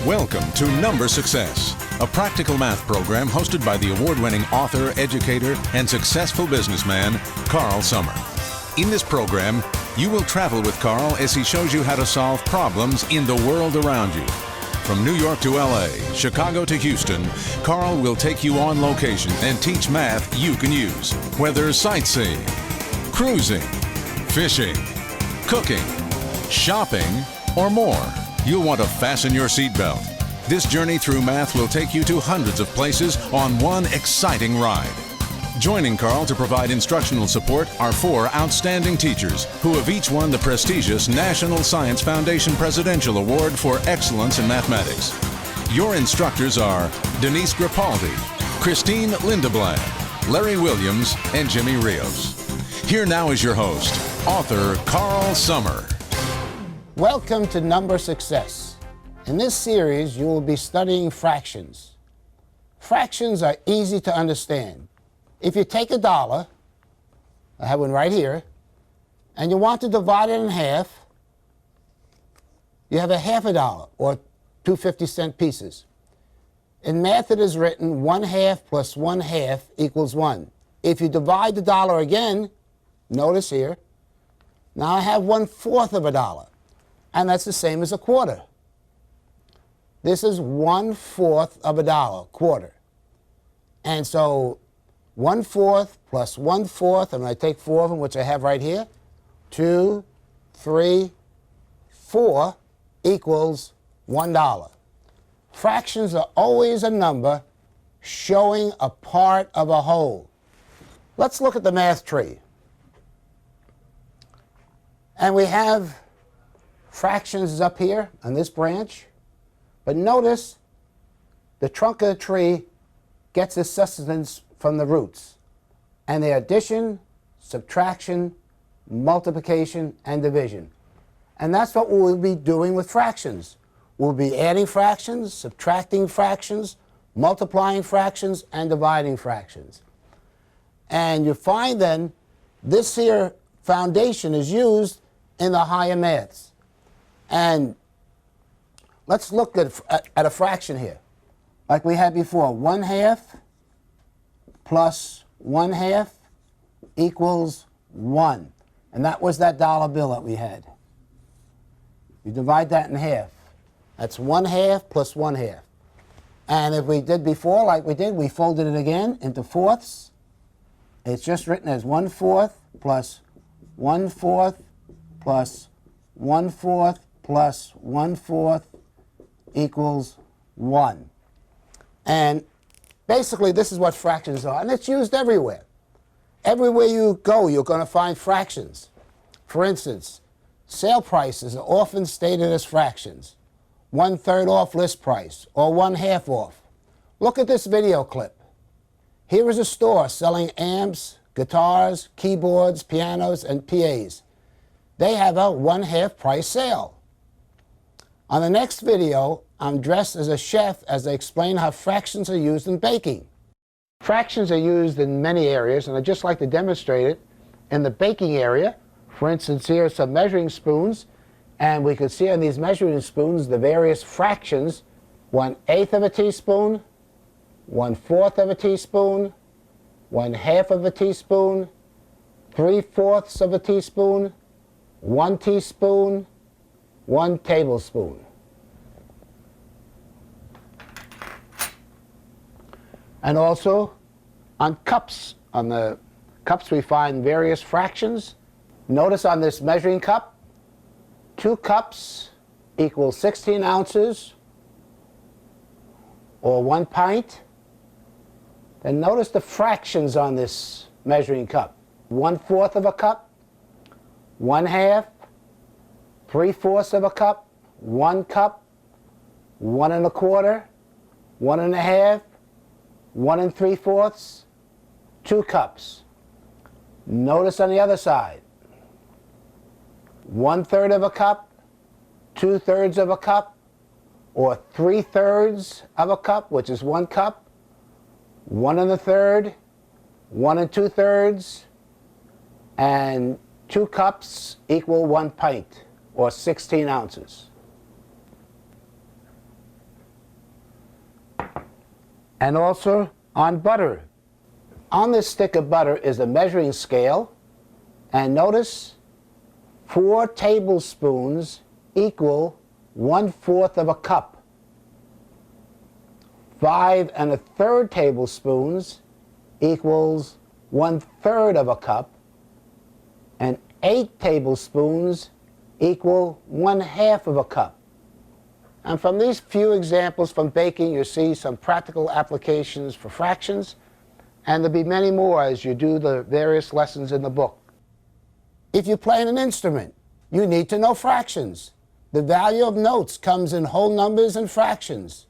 Welcome to Number Success, a practical math program hosted by the award-winning author, educator, and successful businessman, Carl Sommer. In this program, you will travel with Carl as he shows you how to solve problems in the world around you. From New York to LA, Chicago to Houston, Carl will take you on location and teach math you can use. Whether sightseeing, cruising, fishing, cooking, shopping, or more, you'll want to fasten your seatbelt. This journey through math will take you to hundreds of places on one exciting ride. Joining Carl to provide instructional support are 4 outstanding teachers who have each won the prestigious National Science Foundation Presidential Award for Excellence in Mathematics. Your instructors are Denise Grapaldi, Christine Lindeblad, Larry Williams, and Jimmy Rios. Here now is your host, author Carl Sommer. Welcome to Number Success. In this series, you will be studying fractions. Fractions are easy to understand. If you take $1, I have one right here, and you want to divide it in half, you have a half a dollar, or 2 50-cent pieces. In math, it is written 1/2 plus 1/2 equals 1. If you divide the dollar again, notice here, now I have 1/4 of a dollar. And that's the same as a quarter. This is 1/4 of a dollar, quarter. And so 1/4 plus 1/4, and I take 4 of them, which I have right here, 2, 3, 4 equals $1. Fractions are always a number showing a part of a whole. Let's look at the math tree. And we have fractions is up here on this branch, but notice the trunk of the tree gets its sustenance from the roots, and they're addition, subtraction, multiplication, and division. And that's what we'll be doing with fractions. We'll be adding fractions, subtracting fractions, multiplying fractions, and dividing fractions. And you find then this here foundation is used in the higher maths. And let's look at a fraction here. Like we had before, 1/2 plus 1/2 equals 1. And that was that dollar bill that we had. You divide that in half. That's 1/2 plus 1/2. And if we did before, like we did, we folded it again into fourths. It's just written as 1/4 plus 1/4 plus 1/4 plus 1/4 equals 1. And basically, this is what fractions are, and it's used everywhere. Everywhere you go, you're going to find fractions. For instance, sale prices are often stated as fractions. 1/3 off list price, or 1/2 off. Look at this video clip. Here is a store selling amps, guitars, keyboards, pianos, and PAs. They have a 1/2 price sale. On the next video, I'm dressed as a chef as I explain how fractions are used in baking. Fractions are used in many areas, and I'd just like to demonstrate it in the baking area. For instance, here are some measuring spoons, and we can see on these measuring spoons the various fractions: 1/8 of a teaspoon, 1/4 of a teaspoon, 1/2 of a teaspoon, 3/4 of a teaspoon, 1 teaspoon, 1 tablespoon. And also on cups. On the cups we find various fractions. Notice on this measuring cup, 2 cups equals 16 ounces, or 1 pint. Then notice the fractions on this measuring cup. 1/4 of a cup, 1/2, 3/4 of a cup, 1 cup, 1 1/4, 1 1/2, 1 3/4, 2 cups. Notice on the other side, 1/3 of a cup, 2/3 of a cup, or 3/3 of a cup, which is 1 cup, 1 1/3, 1 2/3, and 2 cups equal 1 pint, or 16 ounces. and also on butter. On this stick of butter is a measuring scale, and notice 4 tablespoons equal 1/4 of a cup. 5 1/3 tablespoons equals 1/3 of a cup, and 8 tablespoons equal 1/2 of a cup. And from these few examples from baking, you see some practical applications for fractions, and there'll be many more as you do the various lessons in the book. If you play an instrument, you need to know fractions. The value of notes comes in whole numbers and fractions.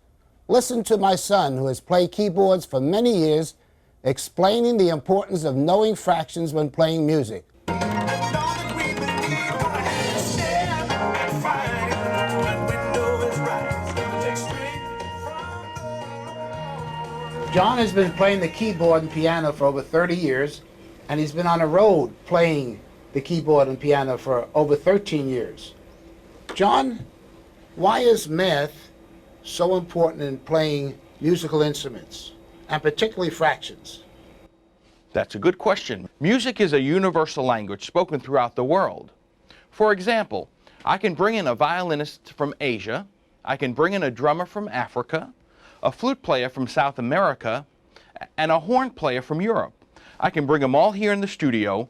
Listen to my son, who has played keyboards for many years, explaining the importance of knowing fractions when playing music. John has been playing the keyboard and piano for over 30 years, and he's been on the road playing the keyboard and piano for over 13 years. John, why is math so important in playing musical instruments, and particularly fractions? That's a good question. Music is a universal language spoken throughout the world. For example, I can bring in a violinist from Asia, I can bring in a drummer from Africa, a flute player from South America, and a horn player from Europe. I can bring them all here in the studio,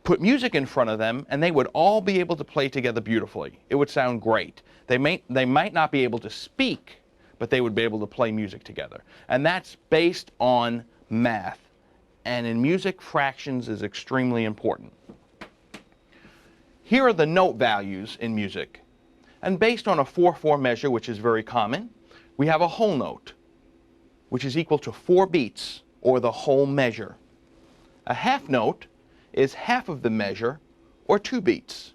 put music in front of them, and they would all be able to play together beautifully. It would sound great. They might not be able to speak, but they would be able to play music together. And that's based on math. And in music, fractions is extremely important. Here are the note values in music. And based on a 4/4 measure, which is very common, we have a whole note, which is equal to 4 beats, or the whole measure. A half note is half of the measure, or 2 beats.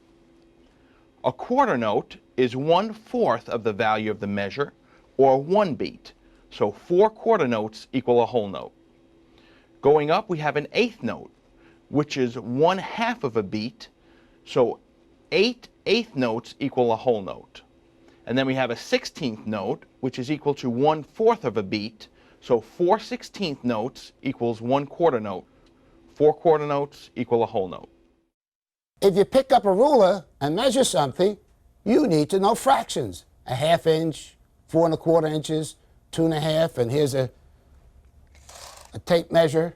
A quarter note is 1/4 of the value of the measure, or 1 beat. So 4 quarter notes equal a whole note. Going up, we have an eighth note, which is 1/2 of a beat. So 8 eighth notes equal a whole note. And then we have a 16th note, which is equal to 1/4 of a beat. So 4 16th notes equals 1 quarter note. 4 quarter notes equal a whole note. If you pick up a ruler and measure something, you need to know fractions. A 1/2 inch, 4 1/4 inches, 2 1/2, and here's a tape measure.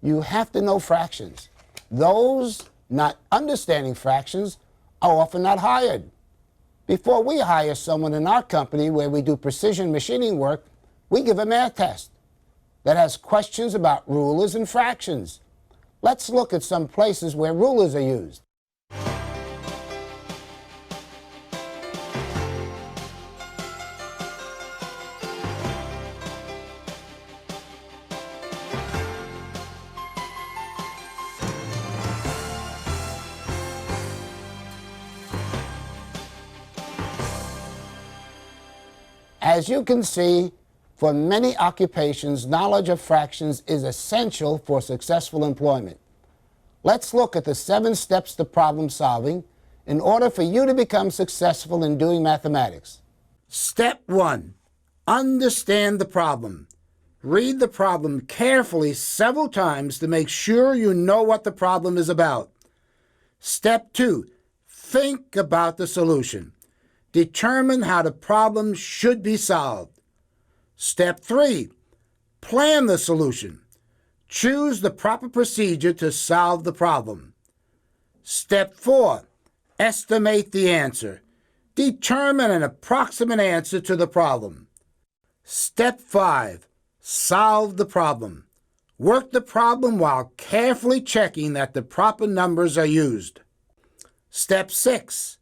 You have to know fractions. Those not understanding fractions are often not hired. Before we hire someone in our company where we do precision machining work, we give a math test that has questions about rulers and fractions. Let's look at some places where rulers are used. As you can see, for many occupations, knowledge of fractions is essential for successful employment. Let's look at the 7 steps to problem solving in order for you to become successful in doing mathematics. Step 1, understand the problem. Read the problem carefully several times to make sure you know what the problem is about. Step 2, think about the solution. Determine how the problem should be solved. Step 3, plan the solution. Choose the proper procedure to solve the problem. Step 4, estimate the answer. Determine an approximate answer to the problem. Step 5, solve the problem. Work the problem while carefully checking that the proper numbers are used. Step 6,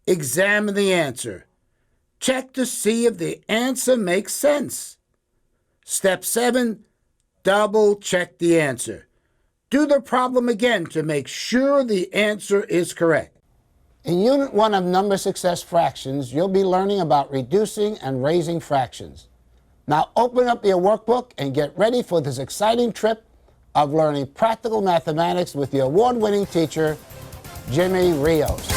examine the answer. Check to see if the answer makes sense. Step 7, double check the answer. Do the problem again to make sure the answer is correct. In Unit 1 of Number Success Fractions, you'll be learning about reducing and raising fractions. Now open up your workbook and get ready for this exciting trip of learning practical mathematics with the award-winning teacher, Jimmy Rios.